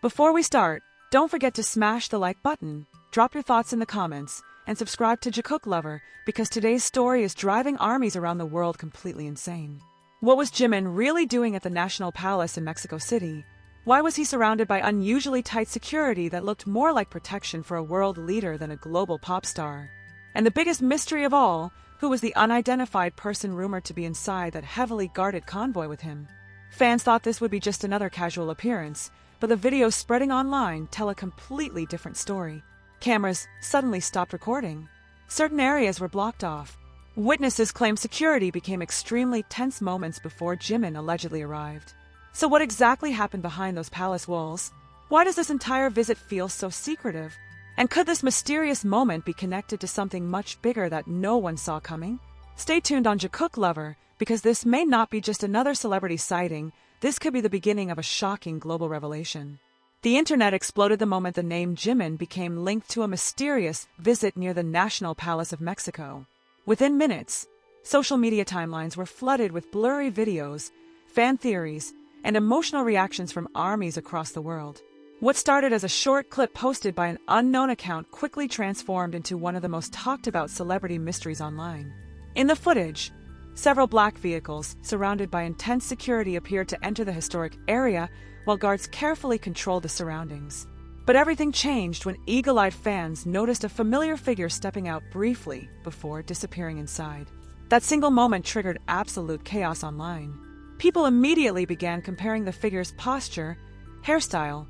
Before we start, don't forget to smash the like button, drop your thoughts in the comments, and subscribe to Jikook Lover because today's story is driving armies around the world completely insane. What was Jimin really doing at the National Palace in Mexico City? Why was he surrounded by unusually tight security that looked more like protection for a world leader than a global pop star? And the biggest mystery of all, who was the unidentified person rumored to be inside that heavily guarded convoy with him? Fans thought this would be just another casual appearance, but the videos spreading online tell a completely different story. Cameras suddenly stopped recording. Certain areas were blocked off. Witnesses claim security became extremely tense moments before Jimin allegedly arrived. So what exactly happened behind those palace walls? Why does this entire visit feel so secretive? And could this mysterious moment be connected to something much bigger that no one saw coming? Stay tuned on Jikook Lover, because this may not be just another celebrity sighting. This could be the beginning of a shocking global revelation. The internet exploded the moment the name Jimin became linked to a mysterious visit near the National Palace of Mexico. Within minutes, social media timelines were flooded with blurry videos, fan theories, and emotional reactions from armies across the world. What started as a short clip posted by an unknown account quickly transformed into one of the most talked about celebrity mysteries online. In the footage, several black vehicles, surrounded by intense security, appeared to enter the historic area, while guards carefully controlled the surroundings. But everything changed when eagle-eyed fans noticed a familiar figure stepping out briefly before disappearing inside. That single moment triggered absolute chaos online. People immediately began comparing the figure's posture, hairstyle,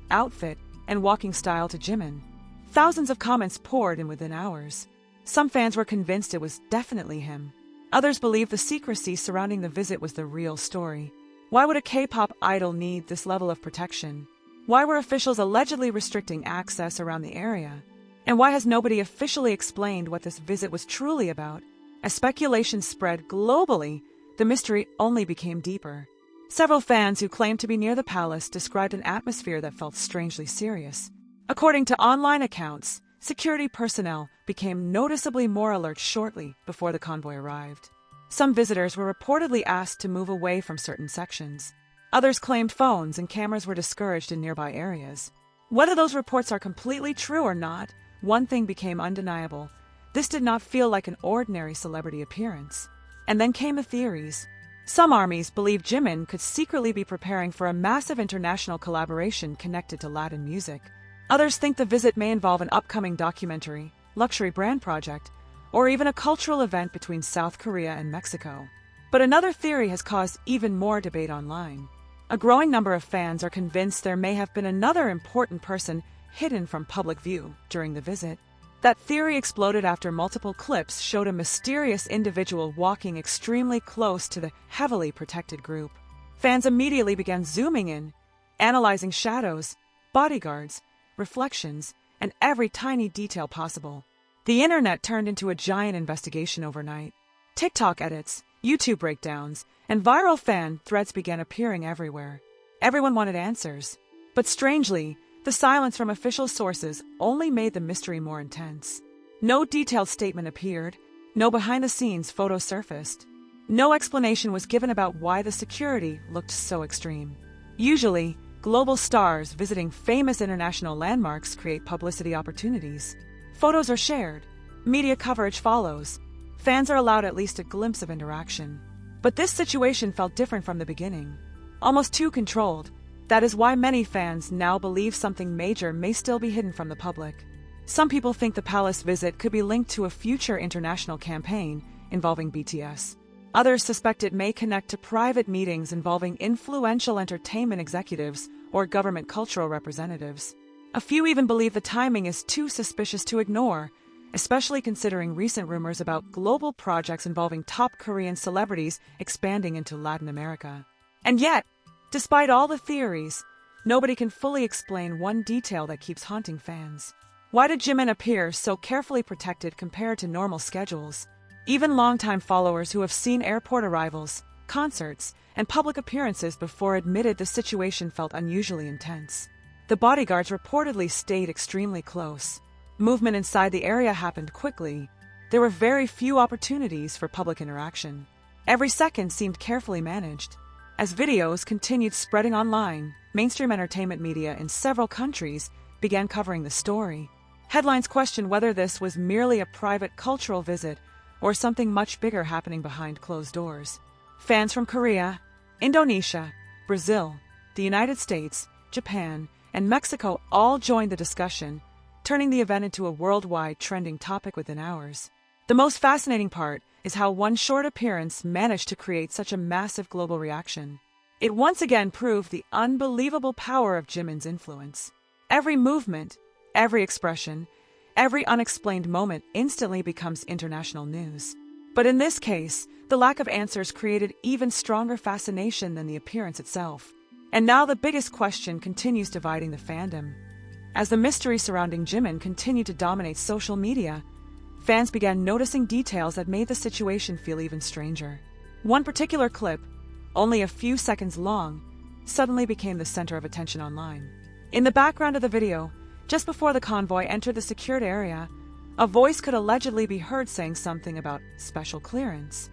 outfit, and walking style to Jimin. Thousands of comments poured in within hours. Some fans were convinced it was definitely him. Others believed the secrecy surrounding the visit was the real story. Why would a K-pop idol need this level of protection? Why were officials allegedly restricting access around the area? And why has nobody officially explained what this visit was truly about? As speculation spread globally, the mystery only became deeper. Several fans who claimed to be near the palace described an atmosphere that felt strangely serious. According to online accounts, security personnel became noticeably more alert shortly before the convoy arrived. Some visitors were reportedly asked to move away from certain sections. Others claimed phones and cameras were discouraged in nearby areas. Whether those reports are completely true or not, one thing became undeniable. This did not feel like an ordinary celebrity appearance. And then came the theories. Some armies believe Jimin could secretly be preparing for a massive international collaboration connected to Latin music. Others think the visit may involve an upcoming documentary, luxury brand project, or even a cultural event between South Korea and Mexico. But another theory has caused even more debate online. A growing number of fans are convinced there may have been another important person hidden from public view during the visit. That theory exploded after multiple clips showed a mysterious individual walking extremely close to the heavily protected group. Fans immediately began zooming in, analyzing shadows, bodyguards, reflections, and every tiny detail possible. The internet turned into a giant investigation overnight. TikTok edits, YouTube breakdowns, and viral fan threads began appearing everywhere. Everyone wanted answers. But strangely, the silence from official sources only made the mystery more intense. No detailed statement appeared, no behind-the-scenes photos surfaced. No explanation was given about why the security looked so extreme. Usually, global stars visiting famous international landmarks create publicity opportunities. Photos are shared. Media coverage follows. Fans are allowed at least a glimpse of interaction. But this situation felt different from the beginning. Almost too controlled. That is why many fans now believe something major may still be hidden from the public. Some people think the palace visit could be linked to a future international campaign involving BTS. Others suspect it may connect to private meetings involving influential entertainment executives or government cultural representatives. A few even believe the timing is too suspicious to ignore, especially considering recent rumors about global projects involving top Korean celebrities expanding into Latin America. And yet, despite all the theories, nobody can fully explain one detail that keeps haunting fans. Why did Jimin appear so carefully protected compared to normal schedules? Even longtime followers who have seen airport arrivals, concerts, and public appearances before admitted the situation felt unusually intense. The bodyguards reportedly stayed extremely close. Movement inside the area happened quickly. There were very few opportunities for public interaction. Every second seemed carefully managed. As videos continued spreading online, mainstream entertainment media in several countries began covering the story. Headlines questioned whether this was merely a private cultural visit or something much bigger happening behind closed doors. Fans from Korea, Indonesia, Brazil, the United States, Japan, and Mexico all joined the discussion, turning the event into a worldwide trending topic within hours. The most fascinating part is how one short appearance managed to create such a massive global reaction. It once again proved the unbelievable power of Jimin's influence. Every movement, every expression, every unexplained moment instantly becomes international news. But in this case, the lack of answers created even stronger fascination than the appearance itself. And now the biggest question continues dividing the fandom. As the mystery surrounding Jimin continued to dominate social media, fans began noticing details that made the situation feel even stranger. One particular clip, only a few seconds long, suddenly became the center of attention online. In the background of the video, just before the convoy entered the secured area, a voice could allegedly be heard saying something about special clearance.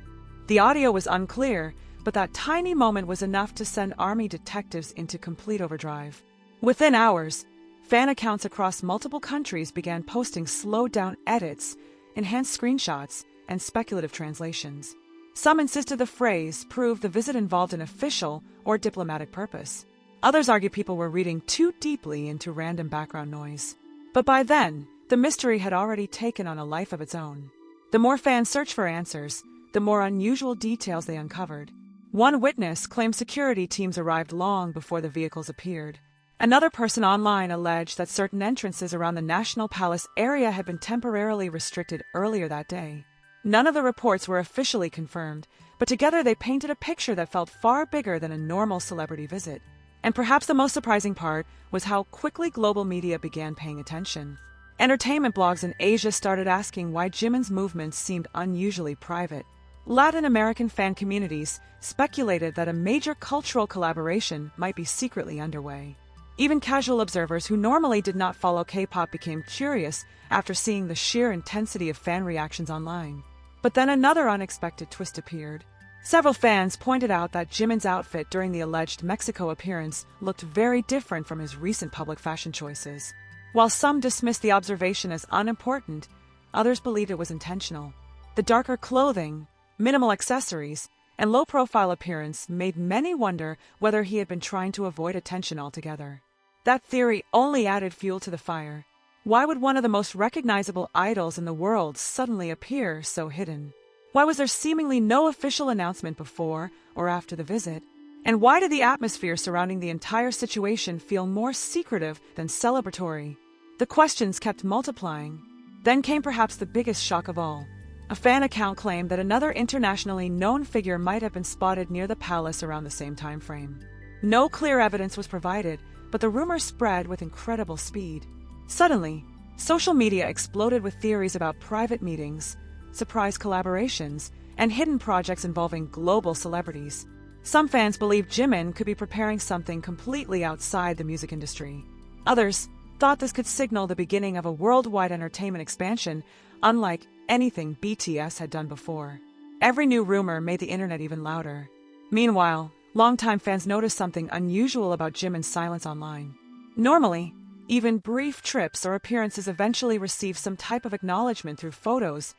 The audio was unclear, but that tiny moment was enough to send army detectives into complete overdrive. Within hours, fan accounts across multiple countries began posting slowed-down edits, enhanced screenshots, and speculative translations. Some insisted the phrase proved the visit involved an official or diplomatic purpose. Others argued people were reading too deeply into random background noise. But by then, the mystery had already taken on a life of its own. The more fans searched for answers, the more unusual details they uncovered. One witness claimed security teams arrived long before the vehicles appeared. Another person online alleged that certain entrances around the National Palace area had been temporarily restricted earlier that day. None of the reports were officially confirmed, but together they painted a picture that felt far bigger than a normal celebrity visit. And perhaps the most surprising part was how quickly global media began paying attention. Entertainment blogs in Asia started asking why Jimin's movements seemed unusually private. Latin American fan communities speculated that a major cultural collaboration might be secretly underway. Even casual observers who normally did not follow K-pop became curious after seeing the sheer intensity of fan reactions online. But then another unexpected twist appeared. Several fans pointed out that Jimin's outfit during the alleged Mexico appearance looked very different from his recent public fashion choices. While some dismissed the observation as unimportant, others believed it was intentional. The darker clothing, minimal accessories, and low-profile appearance made many wonder whether he had been trying to avoid attention altogether. That theory only added fuel to the fire. Why would one of the most recognizable idols in the world suddenly appear so hidden? Why was there seemingly no official announcement before or after the visit? And why did the atmosphere surrounding the entire situation feel more secretive than celebratory? The questions kept multiplying. Then came perhaps the biggest shock of all. A fan account claimed that another internationally known figure might have been spotted near the palace around the same time frame. No clear evidence was provided, but the rumor spread with incredible speed. Suddenly, social media exploded with theories about private meetings, surprise collaborations, and hidden projects involving global celebrities. Some fans believed Jimin could be preparing something completely outside the music industry. Others thought this could signal the beginning of a worldwide entertainment expansion, unlike anything BTS had done before. Every new rumor made the internet even louder. Meanwhile, longtime fans noticed something unusual about Jimin's silence online. Normally, even brief trips or appearances eventually receive some type of acknowledgement through photos,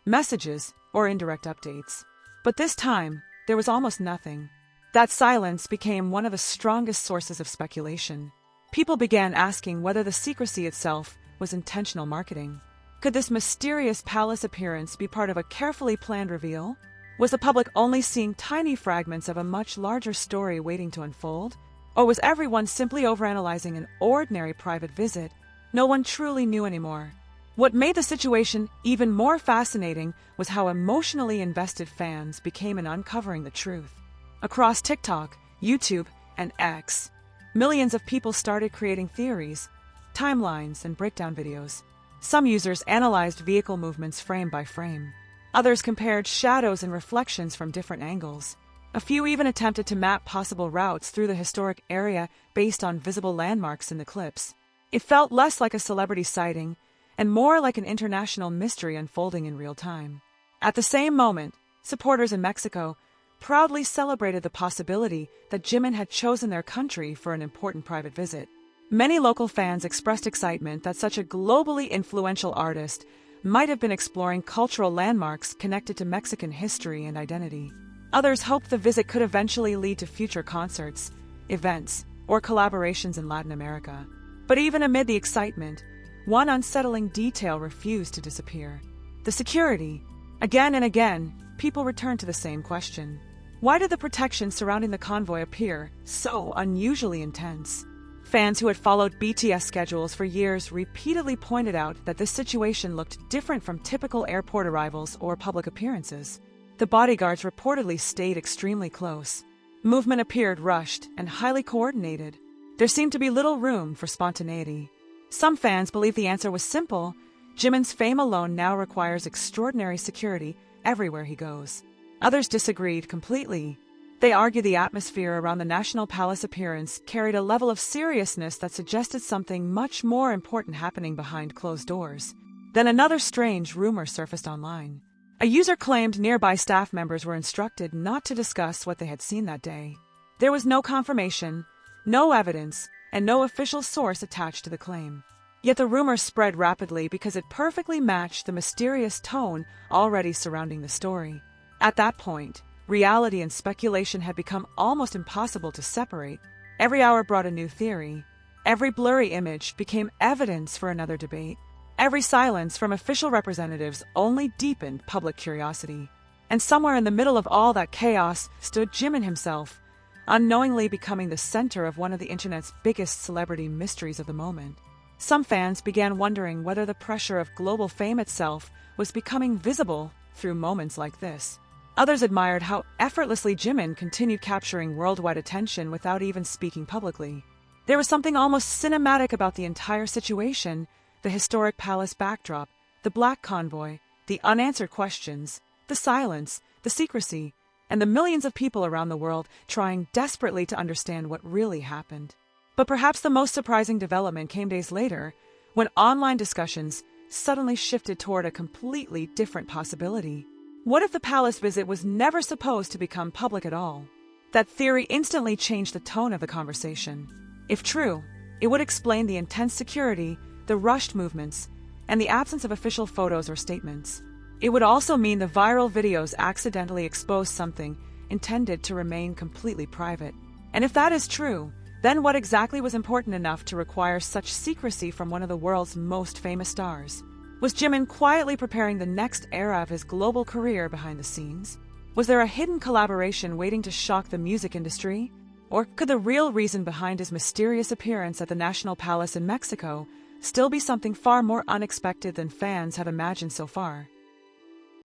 messages, or indirect updates. But this time, there was almost nothing. That silence became one of the strongest sources of speculation. People began asking whether the secrecy itself was intentional marketing. Could this mysterious palace appearance be part of a carefully planned reveal? Was the public only seeing tiny fragments of a much larger story waiting to unfold? Or was everyone simply overanalyzing an ordinary private visit? No one truly knew anymore. What made the situation even more fascinating was how emotionally invested fans became in uncovering the truth. Across TikTok, YouTube, and X, millions of people started creating theories, timelines, and breakdown videos. Some users analyzed vehicle movements frame by frame. Others compared shadows and reflections from different angles. A few even attempted to map possible routes through the historic area based on visible landmarks in the clips. It felt less like a celebrity sighting and more like an international mystery unfolding in real time. At the same moment, supporters in Mexico proudly celebrated the possibility that Jimin had chosen their country for an important private visit. Many local fans expressed excitement that such a globally influential artist might have been exploring cultural landmarks connected to Mexican history and identity. Others hoped the visit could eventually lead to future concerts, events, or collaborations in Latin America. But even amid the excitement, one unsettling detail refused to disappear: the security. Again and again, people returned to the same question. Why did the protection surrounding the convoy appear so unusually intense? Fans who had followed BTS schedules for years repeatedly pointed out that this situation looked different from typical airport arrivals or public appearances. The bodyguards reportedly stayed extremely close. Movement appeared rushed and highly coordinated. There seemed to be little room for spontaneity. Some fans believed the answer was simple: Jimin's fame alone now requires extraordinary security everywhere he goes. Others disagreed completely. They argued the atmosphere around the National Palace appearance carried a level of seriousness that suggested something much more important happening behind closed doors. Then another strange rumor surfaced online. A user claimed nearby staff members were instructed not to discuss what they had seen that day. There was no confirmation, no evidence, and no official source attached to the claim. Yet the rumor spread rapidly because it perfectly matched the mysterious tone already surrounding the story. At that point, reality and speculation had become almost impossible to separate. Every hour brought a new theory. Every blurry image became evidence for another debate. Every silence from official representatives only deepened public curiosity. And somewhere in the middle of all that chaos stood Jimin himself, unknowingly becoming the center of one of the internet's biggest celebrity mysteries of the moment. Some fans began wondering whether the pressure of global fame itself was becoming visible through moments like this. Others admired how effortlessly Jimin continued capturing worldwide attention without even speaking publicly. There was something almost cinematic about the entire situation: the historic palace backdrop, the black convoy, the unanswered questions, the silence, the secrecy, and the millions of people around the world trying desperately to understand what really happened. But perhaps the most surprising development came days later, when online discussions suddenly shifted toward a completely different possibility. What if the palace visit was never supposed to become public at all? That theory instantly changed the tone of the conversation. If true, it would explain the intense security, the rushed movements, and the absence of official photos or statements. It would also mean the viral videos accidentally exposed something intended to remain completely private. And if that is true, then what exactly was important enough to require such secrecy from one of the world's most famous stars? Was Jimin quietly preparing the next era of his global career behind the scenes? Was there a hidden collaboration waiting to shock the music industry? Or could the real reason behind his mysterious appearance at the National Palace in Mexico still be something far more unexpected than fans have imagined so far?